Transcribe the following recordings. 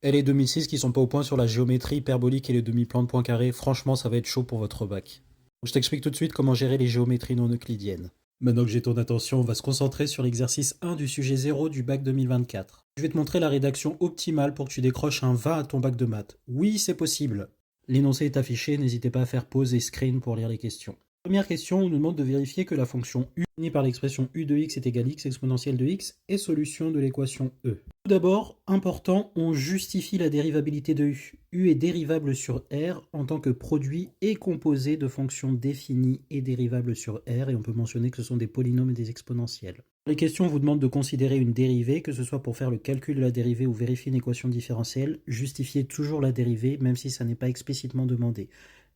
Et les 2006 qui sont pas au point sur la géométrie hyperbolique et les demi-plans de points carrés, franchement, ça va être chaud pour votre bac. Je t'explique tout de suite comment gérer les géométries non euclidiennes. Maintenant que j'ai ton attention, on va se concentrer sur l'exercice 1 du sujet 0 du bac 2024. Je vais te montrer la rédaction optimale pour que tu décroches un 20 à ton bac de maths. Oui, c'est possible. L'énoncé est affiché, n'hésitez pas à faire pause et screen pour lire les questions. Première question, on nous demande de vérifier que la fonction u définie par l'expression u de x est égale x exponentielle de x est solution de l'équation E. Tout d'abord, important, on justifie la dérivabilité de u. U est dérivable sur R en tant que produit et composé de fonctions définies et dérivables sur R, et on peut mentionner que ce sont des polynômes et des exponentiels. Les questions vous demandent de considérer une dérivée, que ce soit pour faire le calcul de la dérivée ou vérifier une équation différentielle, justifiez toujours la dérivée, même si ça n'est pas explicitement demandé.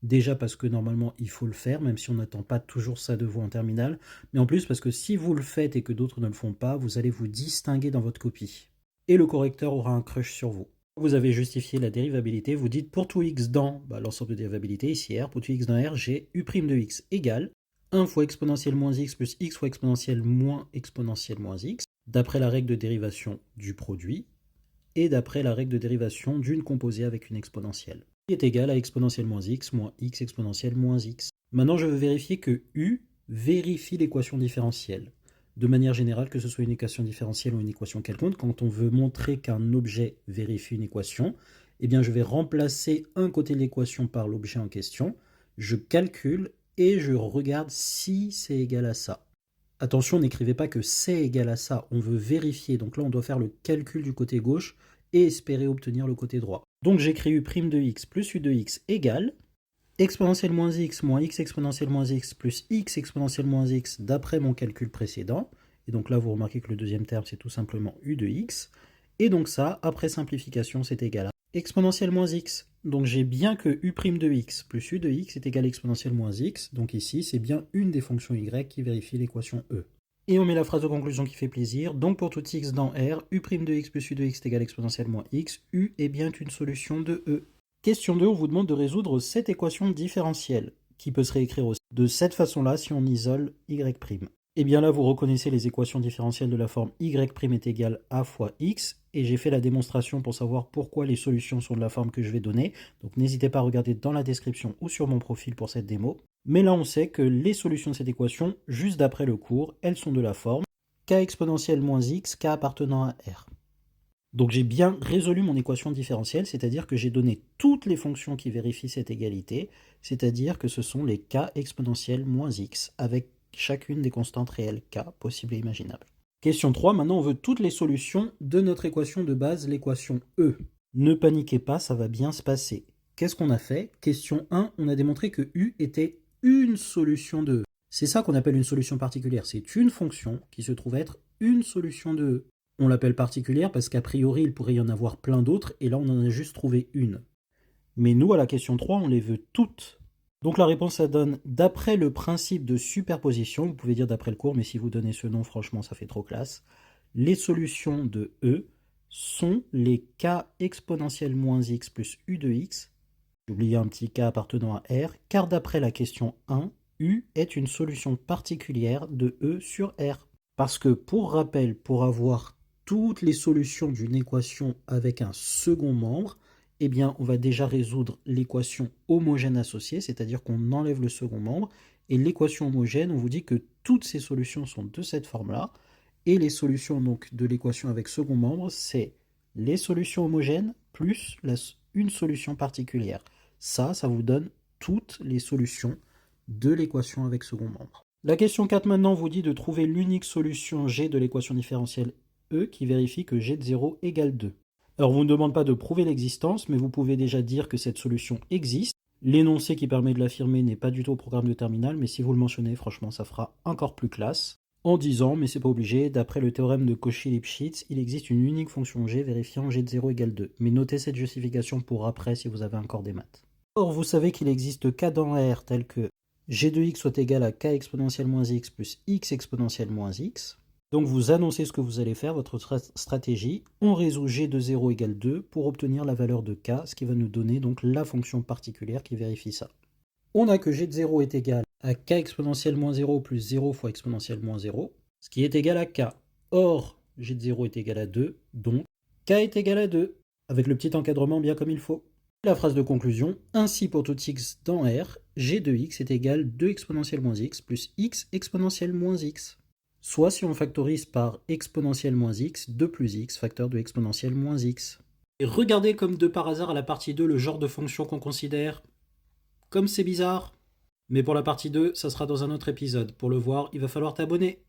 Déjà parce que normalement il faut le faire, même si on n'attend pas toujours ça de vous en terminale, mais en plus parce que si vous le faites et que d'autres ne le font pas, vous allez vous distinguer dans votre copie. Et le correcteur aura un crush sur vous. Vous avez justifié la dérivabilité, vous dites pour tout x dans l'ensemble de dérivabilité, ici R, pour tout x dans R, j'ai u' de x égale 1 fois exponentielle moins x plus x fois exponentielle moins x, d'après la règle de dérivation du produit, et d'après la règle de dérivation d'une composée avec une exponentielle, qui est égale à exponentielle moins x exponentielle moins x. Maintenant, je veux vérifier que u vérifie l'équation différentielle. De manière générale, que ce soit une équation différentielle ou une équation quelconque, quand on veut montrer qu'un objet vérifie une équation, eh bien je vais remplacer un côté de l'équation par l'objet en question, je calcule et je regarde si c'est égal à ça. Attention, n'écrivez pas que c'est égal à ça, on veut vérifier, donc là on doit faire le calcul du côté gauche et espérer obtenir le côté droit. Donc j'écris u' de x plus u de x égale exponentielle moins x exponentielle moins x plus x exponentielle moins x d'après mon calcul précédent. Et donc là, vous remarquez que le deuxième terme, c'est tout simplement u de x. Et donc ça, après simplification, c'est égal à exponentielle moins x. Donc j'ai bien que u' de x plus u de x est égal à exponentielle moins x. Donc ici, c'est bien une des fonctions y qui vérifie l'équation E. Et on met la phrase de conclusion qui fait plaisir. Donc pour tout x dans R, u' de x plus u de x est égal à exponentielle moins x. U est bien une solution de E. Question 2, on vous demande de résoudre cette équation différentielle, qui peut se réécrire aussi de cette façon-là si on isole y'. Et bien là, vous reconnaissez les équations différentielles de la forme y' est égal à fois x, et j'ai fait la démonstration pour savoir pourquoi les solutions sont de la forme que je vais donner, donc n'hésitez pas à regarder dans la description ou sur mon profil pour cette démo. Mais là, on sait que les solutions de cette équation, juste d'après le cours, elles sont de la forme k exponentielle moins x, k appartenant à R. Donc j'ai bien résolu mon équation différentielle, c'est-à-dire que j'ai donné toutes les fonctions qui vérifient cette égalité, c'est-à-dire que ce sont les k exponentielles moins x, avec chacune des constantes réelles k possibles et imaginables. Question 3, maintenant on veut toutes les solutions de notre équation de base, l'équation E. Ne paniquez pas, ça va bien se passer. Qu'est-ce qu'on a fait? Question 1, on a démontré que U était une solution de E. C'est ça qu'on appelle une solution particulière, c'est une fonction qui se trouve être une solution de E. On l'appelle particulière parce qu'a priori, il pourrait y en avoir plein d'autres, et là, on en a juste trouvé une. Mais nous, à la question 3, on les veut toutes. Donc la réponse, ça donne d'après le principe de superposition, vous pouvez dire d'après le cours, mais si vous donnez ce nom, franchement, ça fait trop classe. Les solutions de E sont les k exponentielle moins x plus u de x. J'ai oublié un petit k appartenant à R, car d'après la question 1, U est une solution particulière de E sur R. Parce que, pour rappel, pour avoir toutes les solutions d'une équation avec un second membre, eh bien, on va déjà résoudre l'équation homogène associée, c'est-à-dire qu'on enlève le second membre, et l'équation homogène, on vous dit que toutes ces solutions sont de cette forme-là, et les solutions donc de l'équation avec second membre, c'est les solutions homogènes plus une solution particulière. Ça vous donne toutes les solutions de l'équation avec second membre. La question 4 maintenant vous dit de trouver l'unique solution G de l'équation différentielle E qui vérifie que G de 0 égale 2. Alors on ne vous demande pas de prouver l'existence, mais vous pouvez déjà dire que cette solution existe. L'énoncé qui permet de l'affirmer n'est pas du tout au programme de terminale, mais si vous le mentionnez, franchement, ça fera encore plus classe. En disant, mais c'est pas obligé, d'après le théorème de Cauchy-Lipschitz, il existe une unique fonction G vérifiant G de 0 égale 2. Mais notez cette justification pour après si vous avez encore des maths. Or, vous savez qu'il existe k dans R tel que g de x soit égal à k exponentielle moins x plus x exponentielle moins x. Donc vous annoncez ce que vous allez faire, votre stratégie. On résout g de 0 égale 2 pour obtenir la valeur de k, ce qui va nous donner donc la fonction particulière qui vérifie ça. On a que g de 0 est égal à k exponentielle moins 0 plus 0 fois exponentielle moins 0, ce qui est égal à k. Or, g de 0 est égal à 2, donc k est égal à 2. avec le petit encadrement bien comme il faut. La phrase de conclusion, ainsi pour tout x dans R, g de x est égal 2 exponentielle moins x plus x exponentielle moins x. Soit si on factorise par exponentielle moins x, 2 plus x facteur de exponentielle moins x. Et regardez comme de par hasard à la partie 2 le genre de fonction qu'on considère. Comme c'est bizarre. Mais pour la partie 2, ça sera dans un autre épisode. Pour le voir, il va falloir t'abonner.